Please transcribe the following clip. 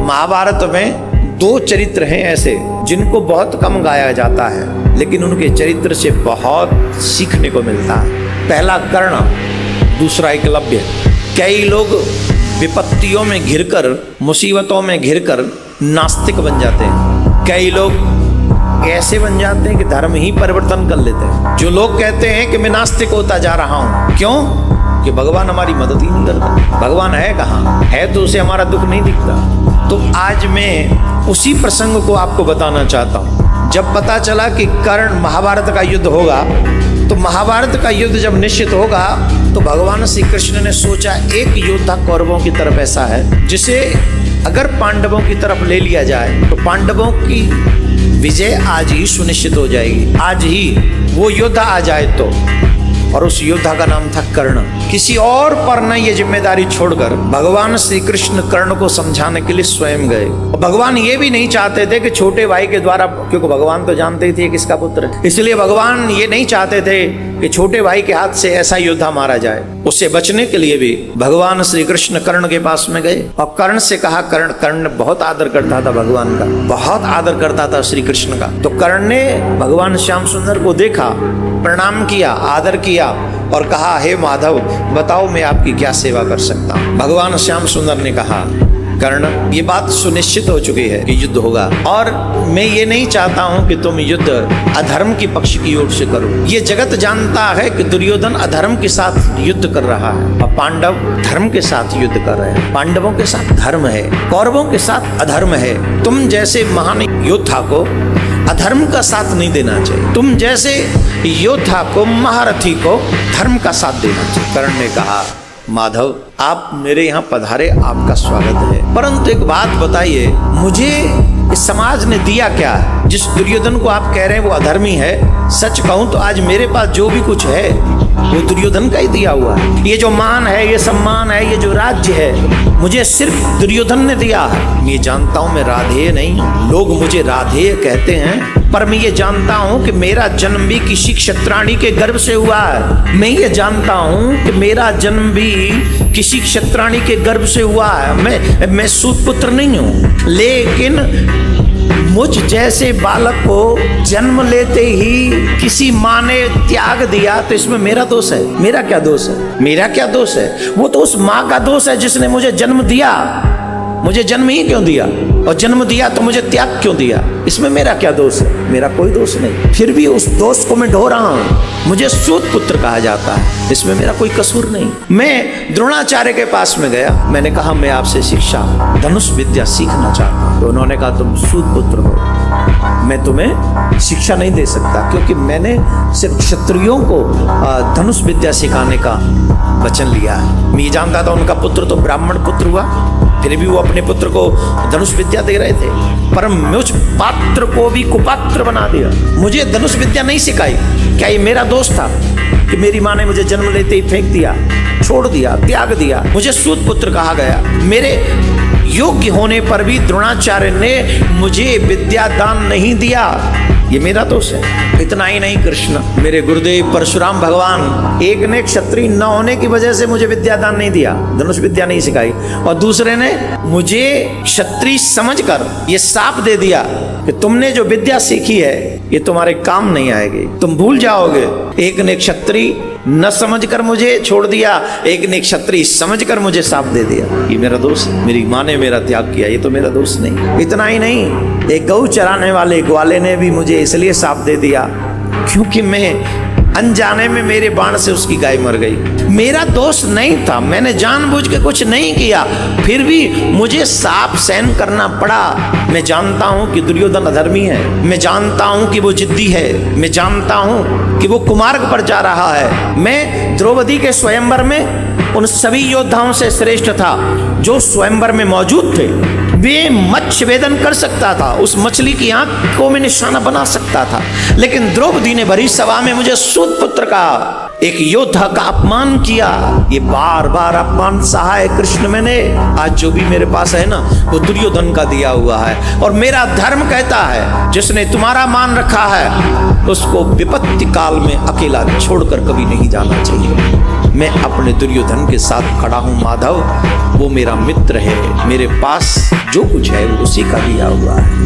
महाभारत में दो चरित्र हैं ऐसे जिनको बहुत कम गाया जाता है, लेकिन उनके चरित्र से बहुत सीखने को मिलता है। पहला कर्ण, दूसरा एकलव्य। कई लोग विपत्तियों में घिरकर, मुसीबतों में घिरकर नास्तिक बन जाते हैं। कई लोग ऐसे बन जाते हैं कि धर्म ही परिवर्तन कर लेते हैं। जो लोग कहते हैं कि मैं नास्तिक होता जा रहा हूं, क्यों? कि भगवान हमारी मदद ही नहीं करता। भगवान है कहाँ? है तो उसे हमारा दुख नहीं दिखता। तो आज मैं उसी प्रसंग को आपको बताना चाहता हूँ। जब पता चला कि कर्ण, महाभारत का युद्ध होगा, तो महाभारत का युद्ध जब निश्चित होगा तो भगवान श्री कृष्ण ने सोचा एक योद्धा कौरवों की तरफ ऐसा है जिसे अगर पांडवों की तरफ ले लिया जाए तो पांडवों की विजय आज ही सुनिश्चित हो जाएगी। आज ही वो योद्धा आ जाए तो। और उस योद्धा का नाम था कर्ण। किसी और पर न ये जिम्मेदारी छोड़कर भगवान श्री कृष्ण कर्ण को समझाने के लिए स्वयं गए। भगवान ये भी नहीं चाहते थे कि छोटे भाई के द्वारा, क्योंकि भगवान तो जानते ही थे किसका पुत्र है, इसलिए भगवान ये नहीं चाहते थे कि छोटे भाई के हाथ से ऐसा योद्धा मारा जाए। उससे बचने के लिए भी भगवान श्री कृष्ण कर्ण के पास में गए और कर्ण से कहा, कर्ण बहुत आदर करता था भगवान का, बहुत आदर करता था श्री कृष्ण का। तो कर्ण ने भगवान श्याम सुंदर को देखा, प्रणाम किया, आदर किया और कहा, हे माधव बताओ मैं आपकी क्या सेवा कर सकता हूँ। भगवान श्याम सुंदर ने कहा, कर्ण ये बात सुनिश्चित हो चुकी है कि युद्ध होगा और मैं ये नहीं चाहता हूं कि तुम युद्ध अधर्म की पक्ष की ओर से करो। ये जगत जानता है कि दुर्योधन अधर्म के साथ युद्ध कर रहा है और पांडव धर्म के साथ युद्ध कर रहे हैं। पांडवों के साथ धर्म है, कौरवों के साथ अधर्म है। तुम जैसे महान योद्धा को अधर्म का साथ नहीं देना चाहिए। तुम जैसे योद्धा को, महारथी को धर्म का साथ देना चाहिए। कर्ण ने कहा, माधव आप मेरे यहाँ पधारे, आपका स्वागत है, परंतु एक बात बताइए, मुझे इस समाज ने दिया क्या? जिस दुर्योधन को आप कह रहे हैं वो अधर्मी है, सच कहूं तो आज मेरे पास जो भी कुछ है वो दुर्योधन का ही दिया हुआ है। ये जो मान है, ये सम्मान है, ये जो राज्य है, मुझे सिर्फ दुर्योधन ने दिया है। मैं जानता हूं मैं राधेय नहीं हूं। लोग मुझे राधेय कहते हैं, पर मैं ये जानता हूं कि मेरा जन्म भी किसी क्षत्राणी के गर्भ से हुआ है। मैं ये जानता हूं कि मेरा जन्म भी किसी क्षत्राणी के गर्भ से हुआ है। मैं सूत पुत्र नहीं हूं, लेकिन मुझ जैसे बालक को जन्म लेते ही किसी माँ ने त्याग दिया तो इसमें मेरा दोष है? मेरा क्या दोष है? मेरा क्या दोष है? वो तो उस माँ का दोष है जिसने मुझे जन्म दिया। मुझे जन्म ही क्यों दिया? और जन्म दिया तो मुझे त्याग क्यों दिया? इसमें मेरा क्या दोष है? मेरा कोई दोष नहीं। फिर भी उस दोष को मैं ढो रहा हूं। मुझे सूत पुत्र कहा जाता है, इसमें मेरा कोई कसूर नहीं। मैं द्रोणाचार्य के पास में गया, मैंने कहा मैं आपसे शिक्षा, धनुष विद्या सीखना चाहता हूं। तो उन्होंने कहा तुम सूत पुत्र हो, मैं तुम्हें शिक्षा नहीं दे सकता, क्योंकि मैंने सिर्फ क्षत्रियों को धनुष विद्या सिखाने का वचन लिया है। मैं जानता था उनका पुत्र तो ब्राह्मण पुत्र हुआ, फिर भी वो अपने पुत्र को धनुष विद्या दे रहे थे, पर मुझ पात्र को भी कुपात्र बना दिया। मुझे धनुष विद्या नहीं सिखाई। क्या ये मेरा दोष था कि मेरी माँ ने मुझे जन्म लेते ही फेंक दिया, छोड़ दिया, त्याग दिया? मुझे सूत पुत्र कहा गया। मेरे योग्य होने पर भी द्रोणाचार्य ने मुझे विद्या दान नहीं दिया, ये मेरा दोष है। इतना ही नहीं, कृष्ण मेरे गुरुदेव परशुराम भगवान, एक ने क्षत्रिय न होने की वजह से मुझे विद्या दान नहीं दिया, धनुष विद्या नहीं सिखाई, और दूसरे ने मुझे क्षत्रिय समझकर ये शाप दे दिया कि तुमने जो विद्या सीखी है ये तुम्हारे काम नहीं आएगी, तुम भूल जाओगे। एक ने क्षत्रिय न समझकर मुझे छोड़ दिया, एक ने क्षत्रिय समझकर मुझे शाप दे दिया, ये मेरा दोष है। मेरी माँ ने मेरा त्याग किया, ये तो मेरा दोष नहीं। इतना ही नहीं, एक गऊ चराने वाले ग्वाले ने भी मुझे इसलिए शाप दे दिया क्योंकि मैं अनजाने में मेरे बाण से उसकी गाय मर गई। मेरा दोष नहीं था, मैंने जानबूझ के कुछ नहीं किया, फिर भी मुझे शाप सहन करना पड़ा। मैं जानता हूं कि दुर्योधन अधर्मी है, मैं जानता हूं कि वो जिद्दी है, मैं जानता हूं कि वो कुमार्ग पर जा रहा है। मैं द्रौपदी के स्वयंवर में उन सभी योद्धाओं से श्रेष्ठ था जो स्वयंवर में मौजूद थे। वे मत्स्य वेदन कर सकता था, उस मछली की आंख को मैं निशाना बना सकता था, लेकिन द्रौपदी ने भरी सभा में मुझे सूत पुत्र का, एक योद्धा का अपमान किया। ये बार बार अपमान सहा है कृष्ण मैंने। आज जो भी मेरे पास है ना वो दुर्योधन का दिया हुआ है, और मेरा धर्म कहता है जिसने तुम्हारा मान रखा है उसको विपत्ति काल में अकेला छोड़कर कभी नहीं जाना चाहिए। मैं अपने दुर्योधन के साथ खड़ा हूँ माधव, वो मेरा मित्र है, मेरे पास जो कुछ है वो उसी का दिया हुआ है।